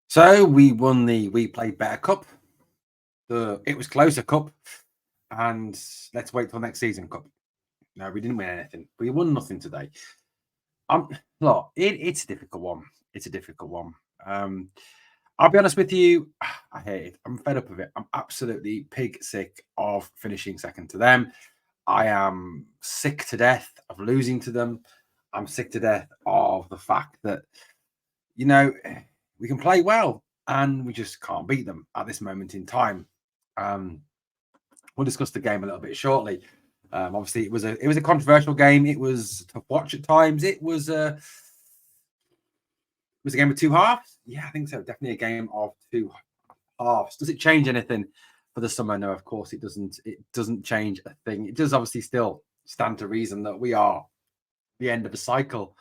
So we won the We Played Better Cup, the It Was Closer Cup, and Let's Wait Till Next Season Cup. No, we didn't win anything. We won nothing today. Um, Look, it's a difficult one. It's a difficult one. Um, I'll be honest with you, I hate it. I'm fed up of it. I'm absolutely pig sick of finishing second to them. I am sick to death of losing to them. I'm sick to death of the fact that you know, we can play well and we just can't beat them at this moment in time. Um, we'll discuss the game a little bit shortly. Obviously, it was a controversial game. It was to watch at times. It was a game of two halves. Yeah, I think so. Definitely a game of two halves. Does it change anything for the summer? No, of course it doesn't. It doesn't change a thing. It does obviously still stand to reason that we are the end of a cycle.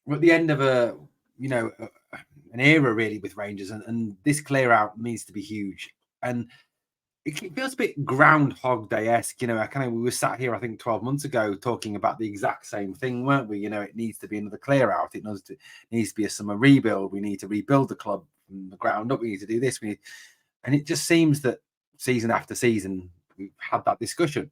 We're at the end of an era really with Rangers, and this clear out needs to be huge. And it feels a bit Groundhog Day esque. We were sat here, I think, 12 months ago talking about the exact same thing, weren't we? It needs to be another clear out. Needs to be a summer rebuild. We need to rebuild the club from the ground up. We need to do this. And it just seems that season after season, we've had that discussion.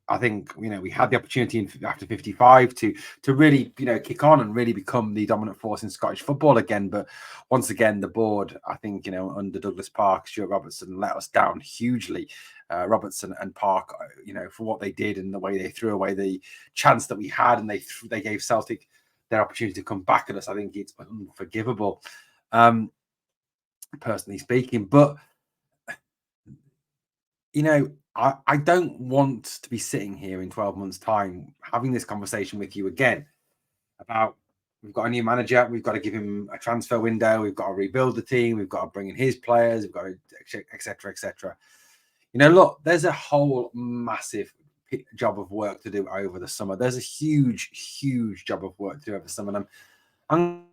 I think we had the opportunity after 55 to really kick on and really become the dominant force in Scottish football again. But once again, the board, I think under Douglas Park, Stuart Robertson let us down hugely. Robertson and Park, for what they did and the way they threw away the chance that we had, and they gave Celtic their opportunity to come back at us. I think it's unforgivable, personally speaking. But I don't want to be sitting here in 12 months' time having this conversation with you again about we've got a new manager, we've got to give him a transfer window, we've got to rebuild the team, we've got to bring in his players, we've got to etc. etc. Look, there's a whole massive job of work to do over the summer. There's a huge job of work to do over the summer. And I'm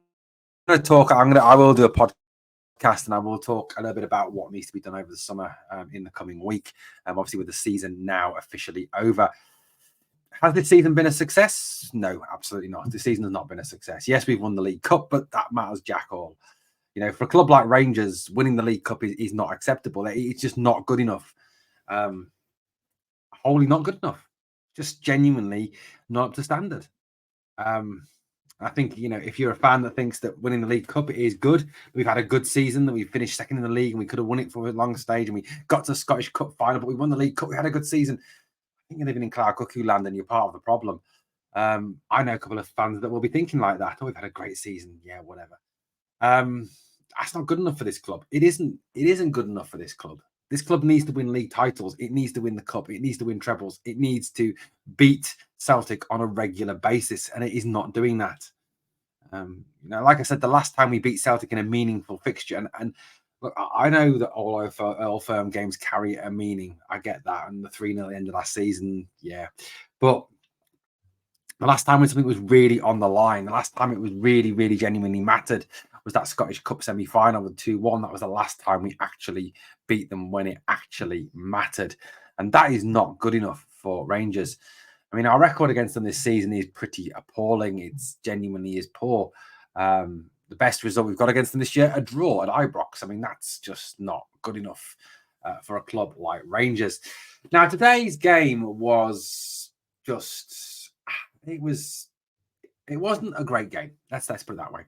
going to talk. I will do a podcast and I will talk a little bit about what needs to be done over the summer in the coming week. Obviously, with the season now officially over. Has this season been a success? No, absolutely not. The season has not been a success. Yes, we've won the League Cup, but that matters jack all. For a club like Rangers, winning the League Cup is not acceptable. It's just not good enough. Wholly not good enough. Just genuinely not up to standard. I think, if you're a fan that thinks that winning the League Cup is good, we've had a good season, that we finished second in the league and we could have won it for a long stage and we got to the Scottish Cup final, but we won the League Cup, we had a good season. I think you're living in Cloud Cuckoo land and you're part of the problem. I know a couple of fans that will be thinking like that. Oh, we've had a great season. Yeah, whatever. That's not good enough for this club. It isn't good enough for this club. This club needs to win league titles. It needs to win the cup. It needs to win trebles. It needs to beat Celtic on a regular basis, and it is not doing that. Like I said, the last time we beat Celtic in a meaningful fixture, and look, I know that all firm games carry a meaning. I get that, and the 3-0 at the end of last season, yeah. But the last time when something was really on the line, the last time it was really genuinely mattered was that Scottish Cup semi-final with 2-1. That was the last time we actually beat them when it actually mattered. And that is not good enough for Rangers. I mean, our record against them this season is pretty appalling. It's genuinely is poor. The best result we've got against them this year, a draw at Ibrox. I mean, that's just not good enough for a club like Rangers. Now, today's game was just, it wasn't a great game. Let's put it that way.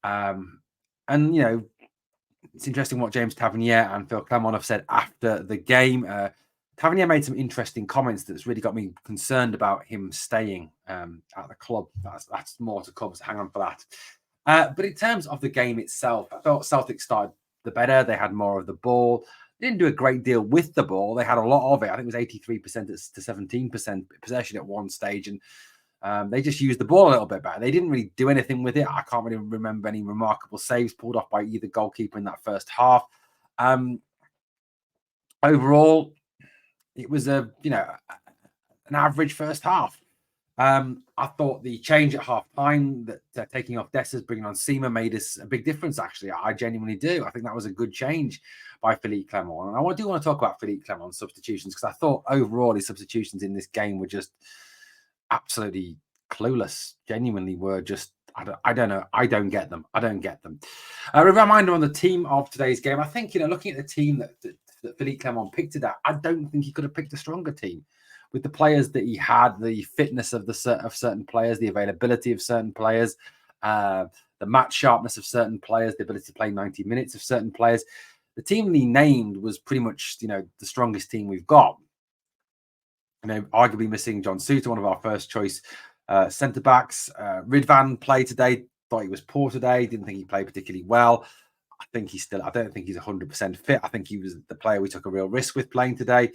And it's interesting what James Tavernier and Phil Clement have said after the game. Tavernier made some interesting comments that's really got me concerned about him staying at the club. That's more to come, so hang on for that. But in terms of the game itself, I felt Celtic started the better. They had more of the ball. They didn't do a great deal with the ball. They had a lot of it. I think it was 83% to 17% possession at one stage. And they just used the ball a little bit better. They didn't really do anything with it. I can't really remember any remarkable saves pulled off by either goalkeeper in that first half. Overall, it was an average first half. I thought the change at half time, that taking off Dessers, bringing on Seema, made us a big difference, actually. I genuinely do. I think that was a good change by Philippe Clement. And I do want to talk about Philippe Clement's substitutions, because I thought overall his substitutions in this game were just absolutely clueless. Genuinely were just I don't know. I don't get them. I don't get them. A reminder on the team of today's game. I think, looking at the team that Philippe Clement picked today, I don't think he could have picked a stronger team with the players that he had, the fitness of certain players, the availability of certain players, the match sharpness of certain players, the ability to play 90 minutes of certain players. The team he named was pretty much, the strongest team we've got. Arguably missing John Suter, one of our first choice centre backs. Ridvan played today. Thought he was poor today. Didn't think he played particularly well. I don't think he's 100% fit. I think he was the player we took a real risk with playing today.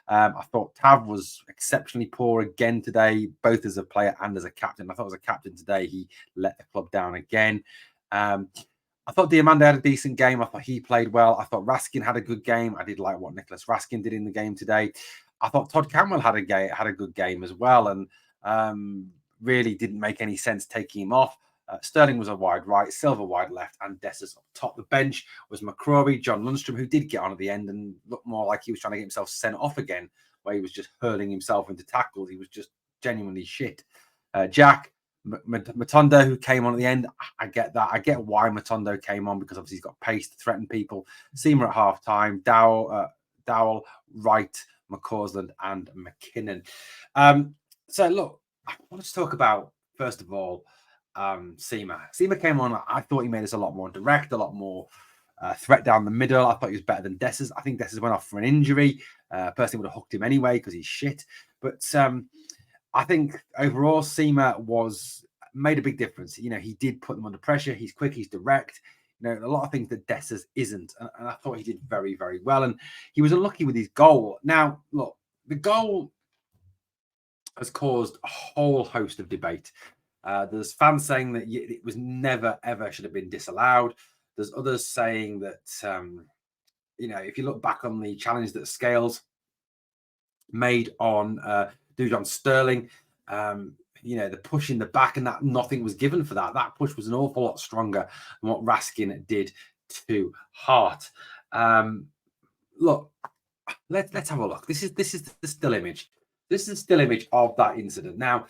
I thought Tav was exceptionally poor again today, both as a player and as a captain. I thought as a captain today, he let the club down again. I thought Diamande had a decent game. I thought he played well. I thought Raskin had a good game. I did like what Nicholas Raskin did in the game today. I thought Todd Campbell had a good game as well, and really didn't make any sense taking him off. Sterling was a wide right, Silva wide left, and Dessers up top. The bench was McCrory, John Lundstrom, who did get on at the end and looked more like he was trying to get himself sent off again, where he was just hurling himself into tackles. He was just genuinely shit. Jack Matondo, who came on at the end, I get that. I get why Matondo came on, because obviously he's got pace to threaten people. Seamer at half time, Dowell, Wright, McCausland, and McKinnon. So look, I want to talk about, first of all, Seamer. Seamer came on. I thought he made us a lot more direct, a lot more threat down the middle. I thought he was better than Dessers. I think Dessers went off for an injury. Personally would have hooked him anyway because he's shit. But I think overall Seamer made a big difference. He did put them under pressure. He's quick. He's direct. A lot of things that Dessers isn't. And I thought he did very, very well. And he was unlucky with his goal. Now, look, the goal has caused a whole host of debate. There's fans saying that it was never, ever should have been disallowed. There's others saying that, if you look back on the challenge that Scales made on Dujon Sterling, the push in the back, and that nothing was given for that. That push was an awful lot stronger than what Raskin did to Hart. Look, let's have a look. This is the still image. This is the still image of that incident. Now,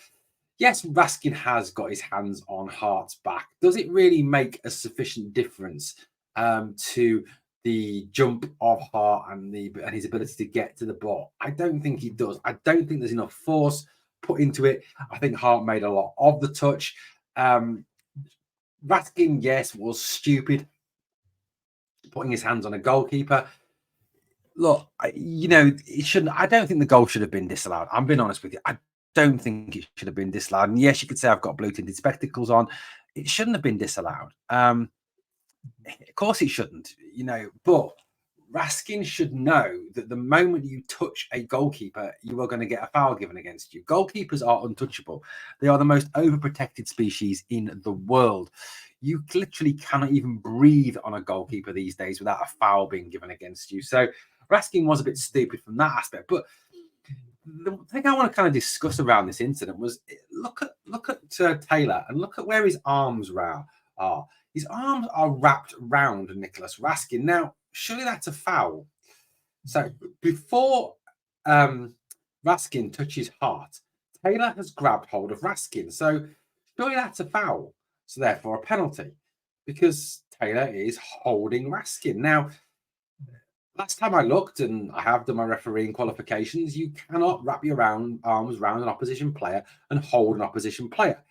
yes, Raskin has got his hands on Hart's back. Does it really make a sufficient difference to the jump of Hart and his ability to get to the ball? I don't think he does. I don't think there's enough force put into it. I think Hart made a lot of the touch. Raskin, yes, was stupid putting his hands on a goalkeeper. Look, it shouldn't. I don't think the goal should have been disallowed. I'm being honest with you. I don't think it should have been disallowed. And yes, you could say I've got blue tinted spectacles on. It shouldn't have been disallowed. Of course, it shouldn't. But Raskin should know that the moment you touch a goalkeeper, you are going to get a foul given against you. Goalkeepers are untouchable. They are the most overprotected species in the world. You literally cannot even breathe on a goalkeeper these days without a foul being given against you. So Raskin was a bit stupid from that aspect. But the thing I want to kind of discuss around this incident was look at Taylor and look at where his arms are. His arms are wrapped round Nicholas Raskin. Now, surely that's a foul. So before Raskin touches Hart, Taylor has grabbed hold of Raskin. So surely that's a foul. So therefore a penalty, because Taylor is holding Raskin. Now, last time I looked, and I have done my refereeing qualifications, you cannot wrap your arms around an opposition player and hold an opposition player.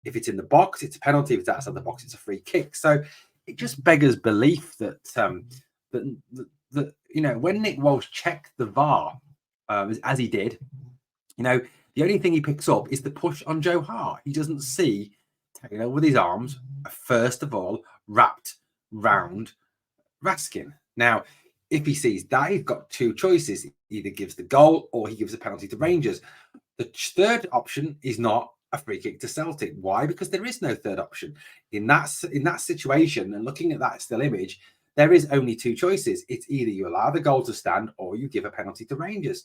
If it's in the box, it's a penalty. If it's outside the box, it's a free kick. So it just beggars belief that when Nick Walsh checked the VAR, as he did, the only thing he picks up is the push on Joe Hart. He doesn't see Taylor with his arms, first of all, wrapped round Raskin. Now, if he sees that, he's got two choices. He either gives the goal or he gives a penalty to Rangers. The third option is not a free kick to Celtic. Why? Because there is no third option. In that situation, and looking at that still image, there is only two choices. It's either you allow the goal to stand or you give a penalty to Rangers.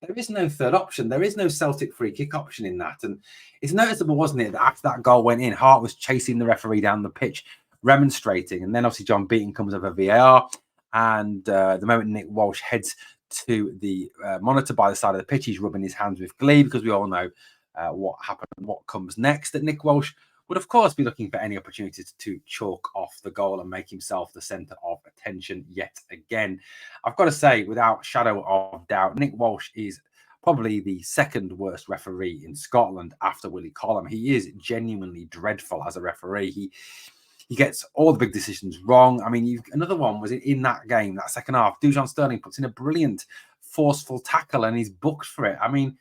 There is no third option. There is no Celtic free kick option in that. And it's noticeable, wasn't it, that after that goal went in, Hart was chasing the referee down the pitch, remonstrating. And then obviously John Beaton comes over VAR. And the moment Nick Walsh heads to the monitor by the side of the pitch, he's rubbing his hands with glee, because we all know what happened, what comes next that Nick Walsh would of course be looking for any opportunities to chalk off the goal and make himself the centre of attention yet again. I've got to say, without shadow of doubt, Nick Walsh is probably the second worst referee in Scotland after Willie Collum. He is genuinely dreadful as a referee. He gets all the big decisions wrong. I mean, another one was in that game, that second half. Dujon Sterling puts in a brilliant, forceful tackle and he's booked for it. I mean,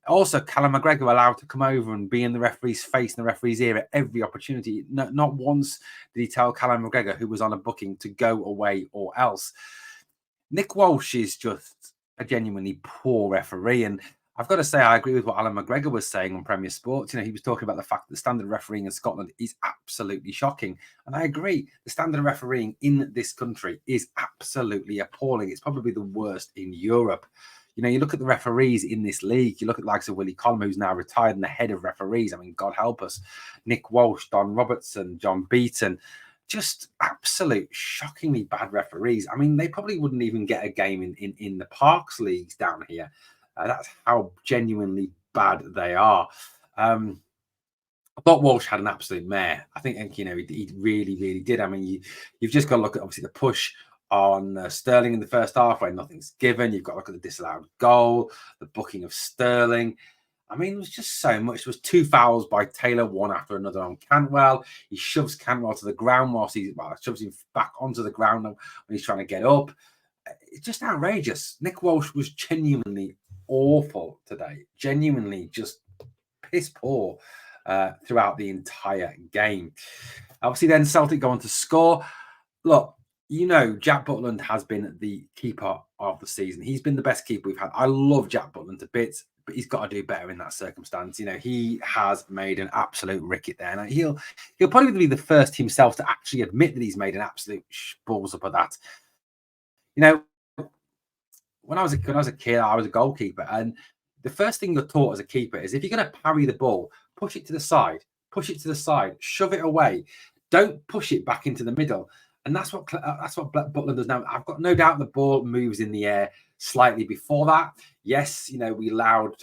also, Callum McGregor allowed to come over and be in the referee's face and the referee's ear at every opportunity. Not once did he tell Callum McGregor, who was on a booking, to go away or else. Nick Walsh is just a genuinely poor referee. And I've got to say, I agree with what Alan McGregor was saying on Premier Sports. You know, he was talking about the fact that the standard of refereeing in Scotland is absolutely shocking. And I agree. The standard of refereeing in this country is absolutely appalling. It's probably the worst in Europe. You know, you look at the referees in this league, you look at the likes of Willie Collum, who's now retired and the head of referees. I mean, God help us. Nick Walsh, Don Robertson, John Beaton, just absolute shockingly bad referees. I mean, they probably wouldn't even get a game in the Parks leagues down here. That's how genuinely bad they are. I thought Walsh had an absolute mare. I think you know, he really, really did. I mean, you've just got to look at obviously the push on Sterling in the first half where nothing's given. You've got to look at the disallowed goal, the booking of Sterling. I mean, it was just so much. There was 2 fouls by Taylor, one after another on Cantwell. He shoves Cantwell to the ground whilst shoves him back onto the ground when he's trying to get up. It's just outrageous. Nick Walsh was genuinely awful today. Genuinely just piss poor throughout the entire game. Obviously, then Celtic go on to score. Look, you know, Jack Butland has been the keeper of the season. He's been the best keeper we've had. I love Jack Butland to bits, but he's got to do better in that circumstance. You know, he has made an absolute ricket there. Now, he'll probably be the first himself to actually admit that he's made an absolute balls up of that. You know, when I was a kid, I was a goalkeeper, and the first thing you're taught as a keeper is if you're going to parry the ball, push it to the side, shove it away. Don't push it back into the middle. And that's what Butland does now. I've got no doubt the ball moves in the air slightly before that. Yes, you know, we allowed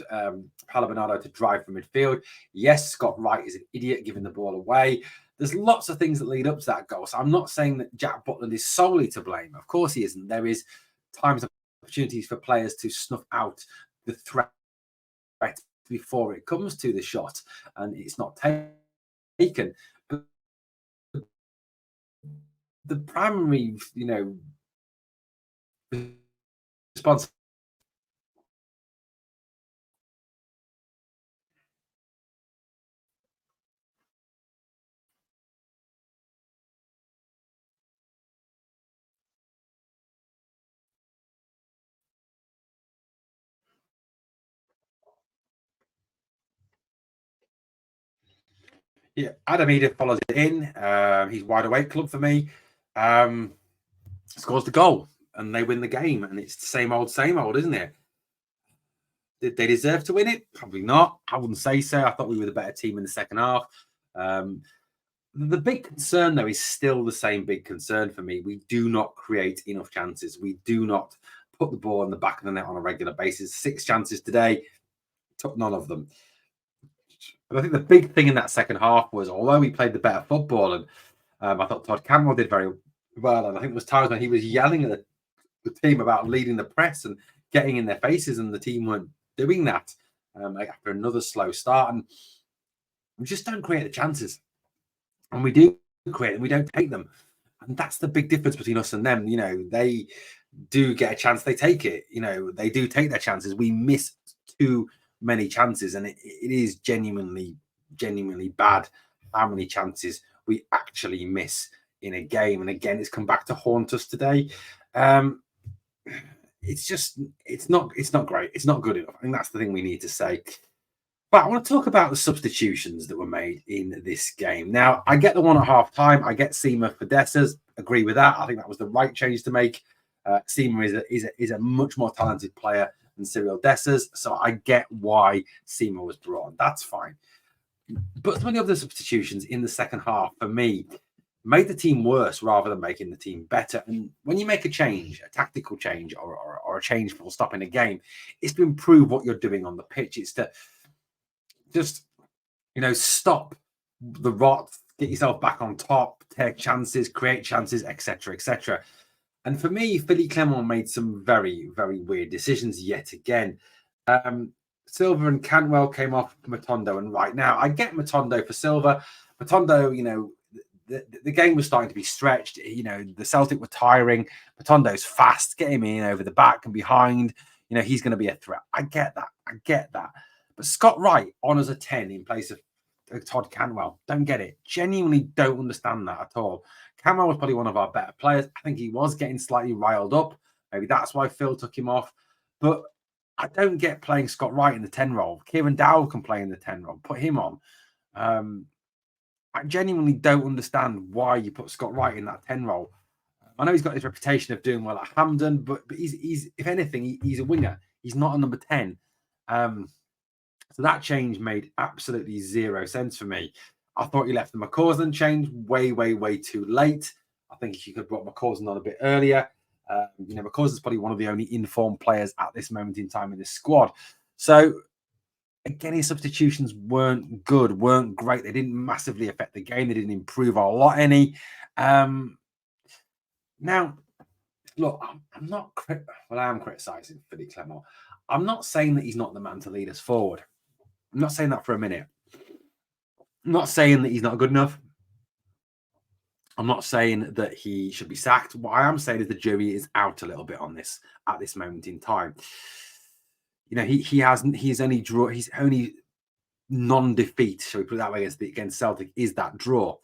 Palabernado to drive from midfield. Yes, Scott Wright is an idiot giving the ball away. There's lots of things that lead up to that goal. So I'm not saying that Jack Butland is solely to blame. Of course he isn't. There is times and opportunities for players to snuff out the threat before it comes to the shot and it's not taken. But the primary, you know, response. Yeah, Adam Edith follows it in. He's wide awake club for me. Scores the goal and they win the game, and it's the same old, isn't it? Did they deserve to win it? Probably not. I wouldn't say so. I thought we were the better team in the second half. The big concern, though, is still the same big concern for me. We do not create enough chances. We do not put the ball in the back of the net on a regular basis. 6 chances today, took none of them. But I think the big thing in that second half was, although we played the better football, and I thought Todd Cantwell did very well, and I think there was times when he was yelling at the team about leading the press and getting in their faces, and the team weren't doing that after another slow start. And we just don't create the chances. And we do create them, we don't take them. And that's the big difference between us and them. You know, they do get a chance, they take it. You know, they do take their chances. We miss too many chances, and it is genuinely bad how many chances we actually miss in a game. And again, it's come back to haunt us today. It's not great. It's not good enough. I think that's the thing we need to say. But I want to talk about the substitutions that were made in this game. Now, I get the one at half time. I get Seema for Dessers. Agree with that. I think that was the right change to make. Seema is a much more talented player than Cyril Dessers. So I get why Seema was brought on. That's fine. But some of the other substitutions in the second half, for me, made the team worse rather than making the team better. And when you make a change, a tactical change or a change for stopping a game, it's to improve what you're doing on the pitch. It's to just, you know, stop the rot, get yourself back on top, take chances, create chances, etc., etc. And for me, Philly Clement made some very, very weird decisions yet again. Silva and Cantwell came off Matondo, and right now I get Matondo for Silva. Matondo, the game was starting to be stretched. The Celtic were tiring. Matondo's fast. Get him in over the back and behind. He's going to be a threat. I get that. But Scott Wright on as a 10 in place of Todd Cantwell. Don't get it. Genuinely don't understand that at all. Cantwell was probably one of our better players. I think he was getting slightly riled up. Maybe that's why Phil took him off. But I don't get playing Scott Wright in the 10 role. Kieran Dowell can play in the 10 role. Put him on. I genuinely don't understand why you put Scott Wright in that 10 role. I know he's got his reputation of doing well at Hampden, but he's if anything, he's a winger. He's not a number 10. So that change made absolutely zero sense for me. I thought he left the McCausland change way, way, way too late. I think he could have brought McCausland on a bit earlier. McCausland's probably one of the only informed players at this moment in time in this squad. So again, his substitutions weren't good, weren't great. They didn't massively affect the game. They didn't improve a lot any. Now, look, I'm not. I am criticising Philly Clement. I'm not saying that he's not the man to lead us forward. I'm not saying that for a minute. I'm not saying that he's not good enough. I'm not saying that he should be sacked. What I am saying is the jury is out a little bit on this at this moment in time. He's only non-defeat, shall we put it that way, against Celtic is that draw.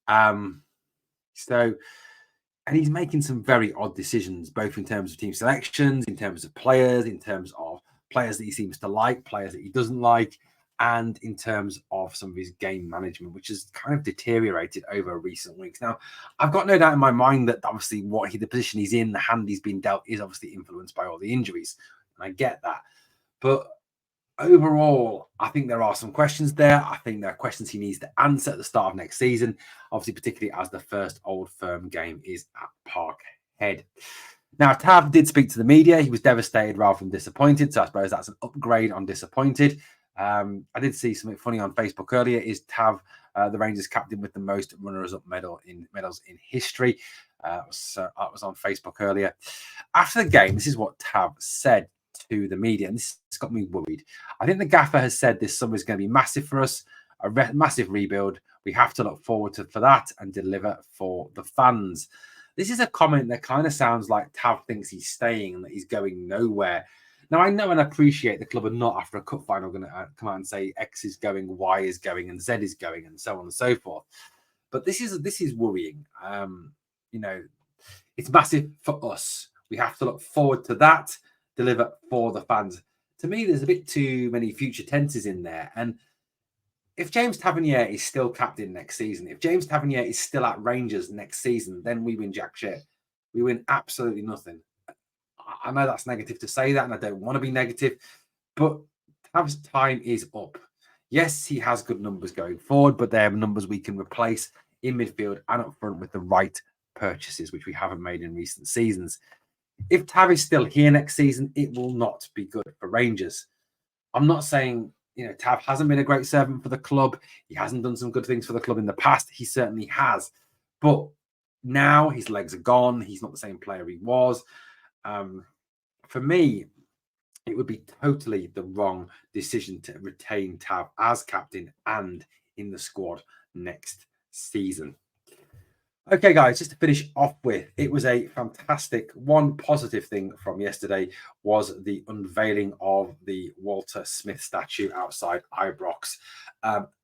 And he's making some very odd decisions, both in terms of team selections, in terms of players, in terms of players that he seems to like, players that he doesn't like, and in terms of some of his game management, which has kind of deteriorated over recent weeks. Now, I've got no doubt in my mind that obviously the position he's in, the hand he's been dealt, is obviously influenced by all the injuries. And I get that. But overall, I think there are some questions there. I think there are questions he needs to answer at the start of next season, obviously, particularly as the first Old Firm game is at Parkhead. Now, Tav did speak to the media. He was devastated rather than disappointed. So I suppose that's an upgrade on disappointed. I did see something funny on Facebook earlier. Is Tav the Rangers captain with the most runners-up medals in history? So that was on Facebook earlier. After the game, this is what Tav said to the media, and this has got me worried. I think the gaffer has said this summer is going to be massive for us, massive rebuild. We have to look forward for that and deliver for the fans. This is a comment that kind of sounds like Tav thinks he's staying and that he's going nowhere. Now, I know and appreciate the club are not, after a cup final, going to come out and say X is going, Y is going, and Z is going, and so on and so forth. But this is worrying. It's massive for us. We have to look forward to that, deliver for the fans. To me, there's a bit too many future tenses in there. And if James Tavernier is still captain next season, if James Tavernier is still at Rangers next season, then we win jack shit. We win absolutely nothing. I know that's negative to say that, and I don't want to be negative, but Tav's time is up. Yes, he has good numbers going forward, but they're numbers we can replace in midfield and up front with the right purchases, which we haven't made in recent seasons. If Tav is still here next season, it will not be good for Rangers. I'm not saying, Tav hasn't been a great servant for the club. He hasn't done some good things for the club in the past. He certainly has. But now his legs are gone. He's not the same player he was. For me, it would be totally the wrong decision to retain Tav as captain and in the squad next season. Okay, guys, just to finish off with, it was a fantastic one. Positive thing from yesterday was the unveiling of the Walter Smith statue outside Ibrox.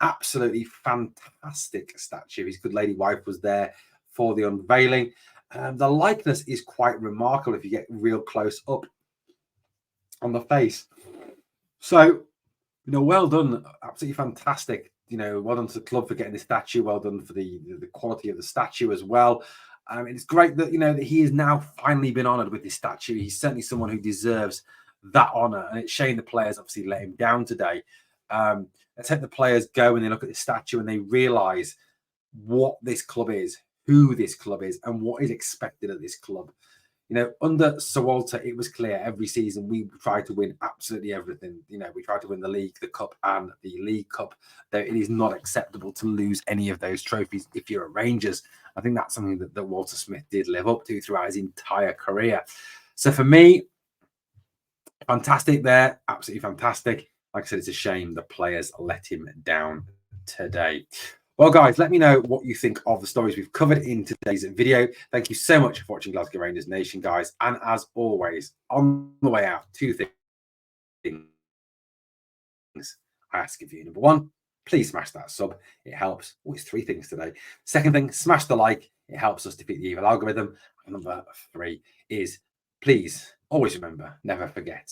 Absolutely fantastic statue. His good lady wife was there for the unveiling. The likeness is quite remarkable if you get real close up on the face. So, well done. Absolutely fantastic. Well done to the club for getting the statue. Well done for the quality of the statue as well. It's great that, that he has now finally been honoured with this statue. He's certainly someone who deserves that honour. And it's shame the players obviously let him down today. Let's hope the players go and they look at the statue and they realise what this club is, who this club is, and what is expected of this club. Under Sir Walter, it was clear every season we tried to win absolutely everything. We tried to win the league, the cup, and the League Cup. Though it is not acceptable to lose any of those trophies if you're at Rangers. I think that's something that Walter Smith did live up to throughout his entire career. So for me, fantastic there, absolutely fantastic. Like I said, it's a shame the players let him down today. Well, guys, let me know what you think of the stories we've covered in today's video. Thank you so much for watching Glasgow Rangers Nation, guys. And as always, on the way out, two things I ask of you. Number one, please smash that sub. It helps. Oh, it's three things today. Second thing, smash the like. It helps us defeat the evil algorithm. And number three is, please always remember, never forget.